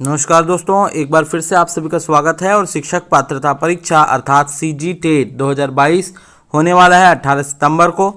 नमस्कार दोस्तों, एक बार फिर से आप सभी का स्वागत है। और शिक्षक पात्रता परीक्षा अर्थात सीजी टेट 2022 होने वाला है 18 सितंबर को।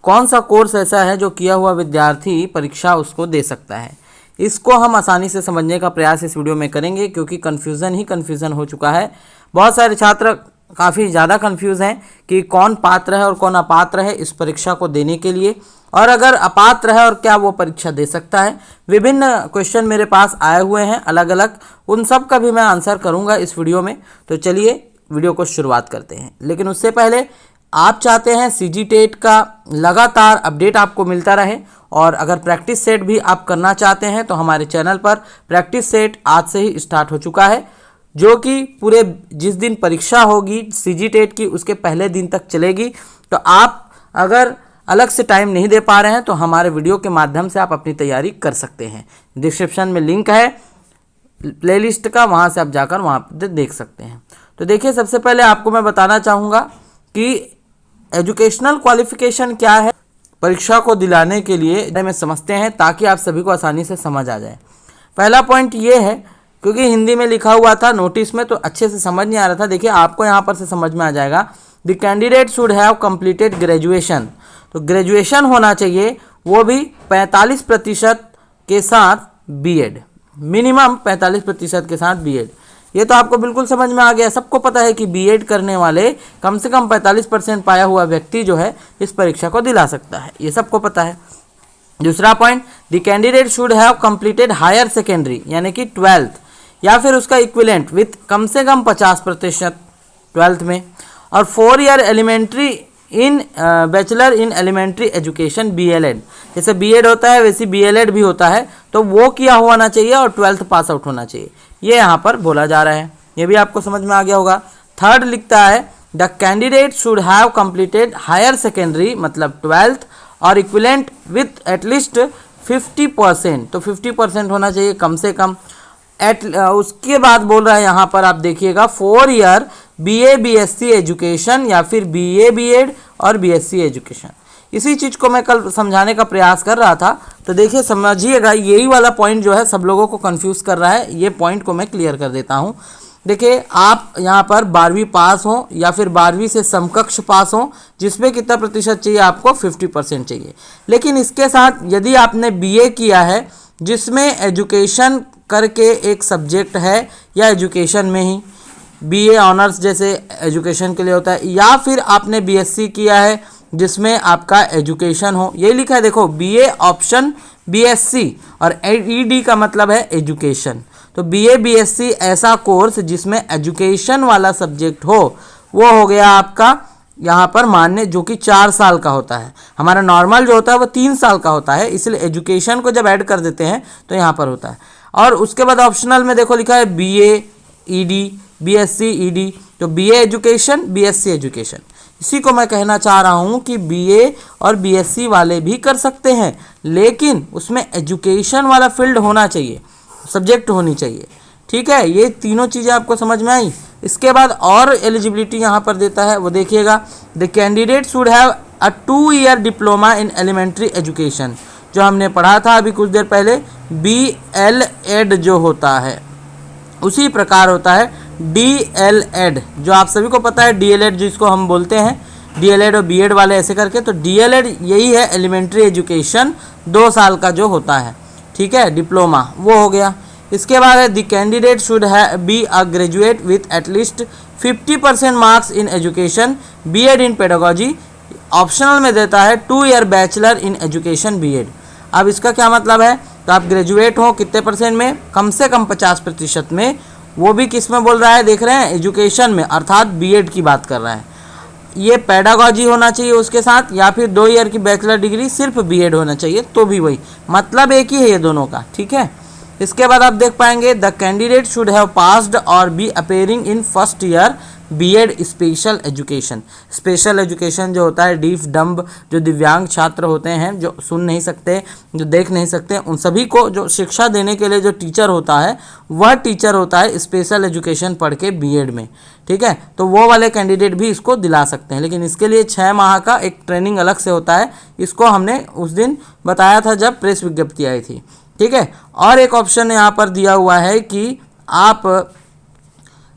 कौन सा कोर्स ऐसा है जो किया हुआ विद्यार्थी परीक्षा उसको दे सकता है, इसको हम आसानी से समझने का प्रयास इस वीडियो में करेंगे, क्योंकि कन्फ्यूज़न ही कन्फ्यूज़न हो चुका है। बहुत सारे छात्र काफ़ी ज़्यादा कन्फ्यूज़ हैं कि कौन पात्र है और कौन अपात्र है इस परीक्षा को देने के लिए, और अगर अपात्र है और क्या वो परीक्षा दे सकता है। विभिन्न क्वेश्चन मेरे पास आए हुए हैं अलग अलग, उन सब का भी मैं आंसर करूंगा इस वीडियो में। तो चलिए वीडियो को शुरुआत करते हैं। लेकिन उससे पहले आप चाहते हैं सीजी टेट का लगातार अपडेट आपको मिलता रहे, और अगर प्रैक्टिस सेट भी आप करना चाहते हैं तो हमारे चैनल पर प्रैक्टिस सेट आज से ही स्टार्ट हो चुका है, जो कि पूरे जिस दिन परीक्षा होगी सीजी टेट की उसके पहले दिन तक चलेगी। तो आप अगर अलग से टाइम नहीं दे पा रहे हैं तो हमारे वीडियो के माध्यम से आप अपनी तैयारी कर सकते हैं। डिस्क्रिप्शन में लिंक है प्लेलिस्ट का, वहाँ से आप जाकर वहाँ पर देख सकते हैं। तो देखिए, सबसे पहले आपको मैं बताना चाहूँगा कि एजुकेशनल क्वालिफिकेशन क्या है परीक्षा को दिलाने के लिए में समझते हैं, ताकि आप सभी को आसानी से समझ आ जाए। पहला पॉइंट ये है, क्योंकि हिंदी में लिखा हुआ था नोटिस में तो अच्छे से समझ नहीं आ रहा था। देखिए, आपको यहाँ पर से समझ में आ जाएगा। The candidate should have completed graduation. तो ग्रेजुएशन होना चाहिए, वो भी 45% के साथ बीएड, मिनिमम 45% के साथ बीएड। ये तो आपको बिल्कुल समझ में आ गया। सबको पता है कि बीएड करने वाले कम से कम 45% पाया हुआ व्यक्ति जो है इस परीक्षा को दिला सकता है, ये सबको पता है। दूसरा point, the candidate should have completed higher secondary यानी कि 12th या फिर उसका इक्विवेलेंट विथ कम से कम 50% 12th में, और 4 year elementary in bachelor in elementary education BElEd. जैसे बीएड होता है वैसे बीएलएड भी होता है, तो वो किया हुआ होना चाहिए और 12th पास आउट होना चाहिए, ये यहाँ पर बोला जा रहा है। ये भी आपको समझ में आ गया होगा। थर्ड लिखता है, the candidate should have completed higher secondary मतलब 12th और इक्विवेलेंट विथ एटलीस्ट 50%, तो 50% होना चाहिए कम से कम। उसके बाद बोल रहा है यहाँ पर आप देखिएगा 4 ईयर बीए बीएससी एजुकेशन या फिर बीए बीएड और बीएससी एजुकेशन। इसी चीज़ को मैं कल समझाने का प्रयास कर रहा था। तो देखिए, समझिएगा, यही वाला पॉइंट जो है सब लोगों को कंफ्यूज कर रहा है, ये पॉइंट को मैं क्लियर कर देता हूँ। देखिए, आप यहाँ पर 12वीं पास हो या फिर 12वीं से समकक्ष पास हो, जिसमें कितना प्रतिशत चाहिए आपको, 50% चाहिए। लेकिन इसके साथ यदि आपने बीए किया है जिसमें एजुकेशन करके एक सब्जेक्ट है, या एजुकेशन में ही बीए ऑनर्स जैसे एजुकेशन के लिए होता है, या फिर आपने बीएससी किया है जिसमें आपका एजुकेशन हो, ये लिखा है देखो, बीए ऑप्शन बीएससी और ईडी का मतलब है एजुकेशन। तो बीए बीएससी ऐसा कोर्स जिसमें एजुकेशन वाला सब्जेक्ट हो, वो हो गया आपका यहाँ पर मान्य, जो कि 4 साल का होता है। हमारा नॉर्मल जो होता है वो 3 साल का होता है, इसलिए एजुकेशन को जब ऐड कर देते हैं तो यहाँ पर होता है। और उसके बाद ऑप्शनल में देखो लिखा है बीए ईडी बीएससी ईडी, तो बीए एजुकेशन बीएससी एजुकेशन। इसी को मैं कहना चाह रहा हूँ कि बीए और बीएससी वाले भी कर सकते हैं, लेकिन उसमें एजुकेशन वाला फील्ड होना चाहिए, सब्जेक्ट होनी चाहिए। ठीक है, ये तीनों चीज़ें आपको समझ में आई। इसके बाद और एलिजिबिलिटी यहाँ पर देता है, वो देखिएगा, the candidate should have a 2 year diploma in elementary education, जो हमने पढ़ा था अभी कुछ देर पहले, बीएलएड जो होता है उसी प्रकार होता है डीएलएड, जो आप सभी को पता है डीएलएड जिसको हम बोलते हैं, डीएलएड और बीएड वाले ऐसे करके। तो डीएलएड यही है, एलिमेंट्री एजुकेशन 2 साल का जो होता है, ठीक है, डिप्लोमा, वो हो गया। इसके बाद है, the candidate should be a graduate with at least 50% marks in education BEd in pedagogy. Optional में देता है 2 year bachelor in education BEd. अब इसका क्या मतलब है, तो आप ग्रेजुएट हो कितने परसेंट में, कम से कम 50% में, वो भी किस में बोल रहा है, देख रहे हैं, एजुकेशन में, अर्थात बीएड की बात कर रहा है। ये पेडागोजी होना चाहिए उसके साथ, या फिर 2 ईयर की बैचलर डिग्री सिर्फ बीएड होना चाहिए, तो भी वही मतलब एक ही है ये दोनों का, ठीक है। इसके बाद आप देख पाएंगे, the candidate should have passed or be appearing in first year BEd special education. Special education जो होता है, डीफ डम्ब, जो दिव्यांग छात्र होते हैं, जो सुन नहीं सकते, जो देख नहीं सकते, उन सभी को जो शिक्षा देने के लिए जो टीचर होता है, वह टीचर होता है स्पेशल एजुकेशन पढ़ के बीएड में, ठीक है। तो वो वाले कैंडिडेट भी इसको दिला सकते हैं, लेकिन इसके लिए 6 माह का एक ट्रेनिंग अलग से होता है। इसको हमने उस दिन बताया था जब प्रेस विज्ञप्ति आई थी। ठीक है। और एक ऑप्शन यहाँ पर दिया हुआ है कि आप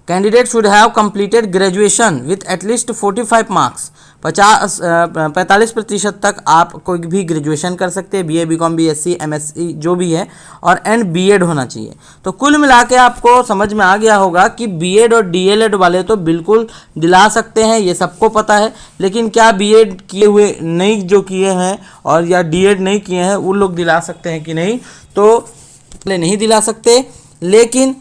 candidate should have completed graduation with at least 45 marks, 45% तक आप कोई भी ग्रेजुएशन कर सकते हैं, बीए, बीकॉम, बीएससी, एमएससी जो भी है, और एंड बीएड होना चाहिए। तो कुल मिला के आपको समझ में आ गया होगा कि बीएड और डीएलएड वाले तो बिल्कुल दिला सकते हैं, ये सबको पता है। लेकिन क्या बीएड किए हुए नहीं जो किए हैं और या डीएड नहीं किए हैं उन लोग दिला सकते हैं कि नहीं? तो नहीं दिला सकते। लेकिन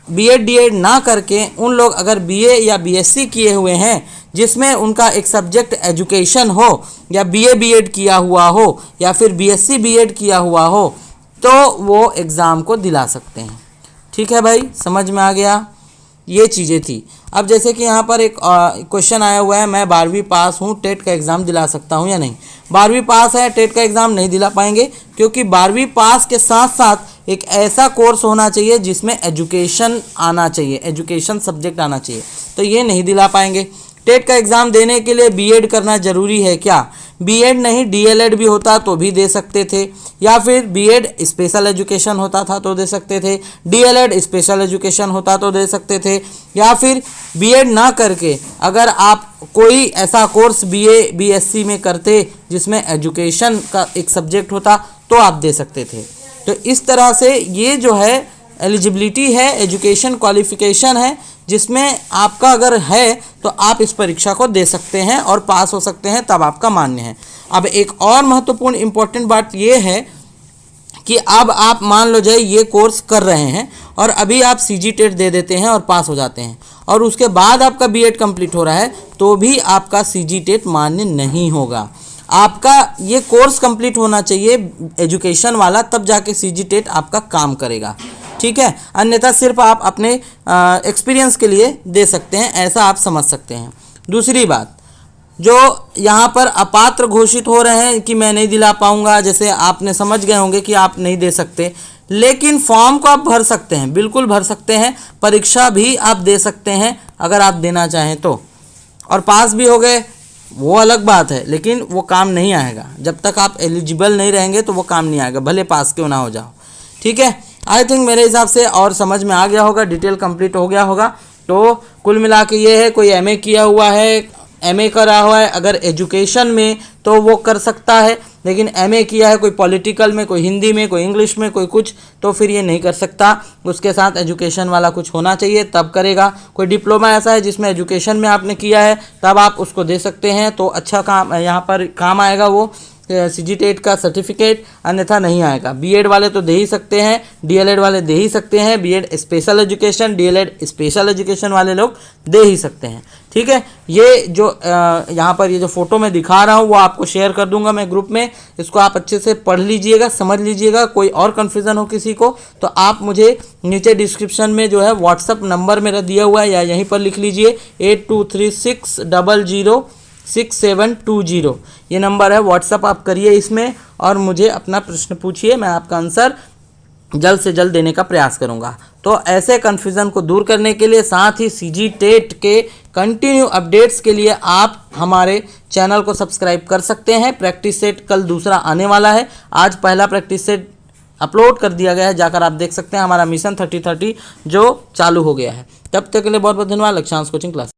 बीएड डीएड ना करके उन लोग अगर बीए या बीएससी किए हुए हैं जिसमें उनका एक सब्जेक्ट एजुकेशन हो, या बीए बीएड किया हुआ हो, या फिर बीएससी बीएड किया हुआ हो, तो वो एग्ज़ाम को दिला सकते हैं। ठीक है भाई, समझ में आ गया? ये चीज़ें थी। अब जैसे कि यहाँ पर एक क्वेश्चन आया हुआ है, मैं 12वीं पास हूँ, टेट का एग्ज़ाम दिला सकता हूँ या नहीं? 12वीं पास है, टेट का एग्ज़ाम नहीं दिला पाएंगे, क्योंकि 12वीं पास के साथ साथ एक ऐसा कोर्स होना चाहिए जिसमें एजुकेशन आना चाहिए, एजुकेशन सब्जेक्ट आना चाहिए, तो ये नहीं दिला पाएंगे। टेट का एग्ज़ाम देने के लिए बीएड करना ज़रूरी है क्या? बीएड नहीं, डीएलएड भी होता तो भी दे सकते थे, या फिर बीएड स्पेशल एजुकेशन होता था तो दे सकते थे, डीएलएड स्पेशल एजुकेशन होता तो दे सकते थे, या फिर बीएड ना करके अगर आप कोई ऐसा कोर्स बीए बीएससी में करते जिसमें एजुकेशन का एक सब्जेक्ट होता तो आप दे सकते थे। तो इस तरह से ये जो है एलिजिबिलिटी है, एजुकेशन क्वालिफिकेशन है, जिसमें आपका अगर है तो आप इस परीक्षा को दे सकते हैं और पास हो सकते हैं, तब आपका मान्य है। अब एक और महत्वपूर्ण इम्पोर्टेंट बात ये है कि अब आप मान लो जाए ये कोर्स कर रहे हैं और अभी आप सीजी टेट दे देते हैं और पास हो जाते हैं, और उसके बाद आपका बीएड कंप्लीट हो रहा है, तो भी आपका सीजी टेट मान्य नहीं होगा। आपका ये कोर्स कंप्लीट होना चाहिए एजुकेशन वाला, तब जाके सीजी टेट आपका काम करेगा। ठीक है, अन्यथा सिर्फ आप अपने एक्सपीरियंस के लिए दे सकते हैं, ऐसा आप समझ सकते हैं। दूसरी बात, जो यहाँ पर अपात्र घोषित हो रहे हैं कि मैं नहीं दिला पाऊँगा, जैसे आपने समझ गए होंगे कि आप नहीं दे सकते, लेकिन फॉर्म को आप भर सकते हैं, बिल्कुल भर सकते हैं, परीक्षा भी आप दे सकते हैं अगर आप देना चाहें तो, और पास भी हो गए वो अलग बात है, लेकिन वो काम नहीं आएगा जब तक आप एलिजिबल नहीं रहेंगे, तो वो काम नहीं आएगा, भले पास क्यों ना हो जाओ। ठीक है, आई थिंक मेरे हिसाब से और समझ में आ गया होगा, डिटेल कंप्लीट हो गया होगा। तो कुल मिला के ये है, कोई एमए किया हुआ है, एमए करा हुआ है अगर एजुकेशन में तो वो कर सकता है, लेकिन एमए किया है कोई पॉलिटिकल में, कोई हिंदी में, कोई इंग्लिश में, कोई कुछ, तो फिर ये नहीं कर सकता। उसके साथ एजुकेशन वाला कुछ होना चाहिए तब करेगा। कोई डिप्लोमा ऐसा है जिसमें एजुकेशन में आपने किया है, तब आप उसको दे सकते हैं, तो अच्छा काम यहाँ पर काम आएगा वो सीजी टेट का सर्टिफिकेट, अन्यथा नहीं आएगा। बीएड वाले तो दे ही सकते हैं, डीएलएड वाले दे ही सकते हैं, BEd special education, DElEd special education वाले लोग दे ही सकते हैं। ठीक है, ये जो यहाँ पर ये जो फोटो मैं दिखा रहा हूँ वो आपको शेयर कर दूंगा मैं ग्रुप में, इसको आप अच्छे से पढ़ लीजिएगा, समझ लीजिएगा। कोई और कन्फ्यूज़न हो किसी को तो आप मुझे नीचे डिस्क्रिप्शन में जो है व्हाट्सअप नंबर मेरा दिया हुआ है, या यहीं पर लिख लीजिए 8236006720, ये नंबर है, व्हाट्सअप आप करिए इसमें और मुझे अपना प्रश्न पूछिए, मैं आपका आंसर जल्द से जल्द देने का प्रयास करूंगा। तो ऐसे कन्फ्यूज़न को दूर करने के लिए, साथ ही सीजी टेट के कंटिन्यू अपडेट्स के लिए आप हमारे चैनल को सब्सक्राइब कर सकते हैं। प्रैक्टिस सेट कल दूसरा आने वाला है, आज पहला प्रैक्टिस सेट अपलोड कर दिया गया है, जाकर आप देख सकते हैं। हमारा मिशन 3030 जो चालू हो गया है। तब तक के लिए बहुत बहुत धन्यवाद। Lakshyansh coaching class.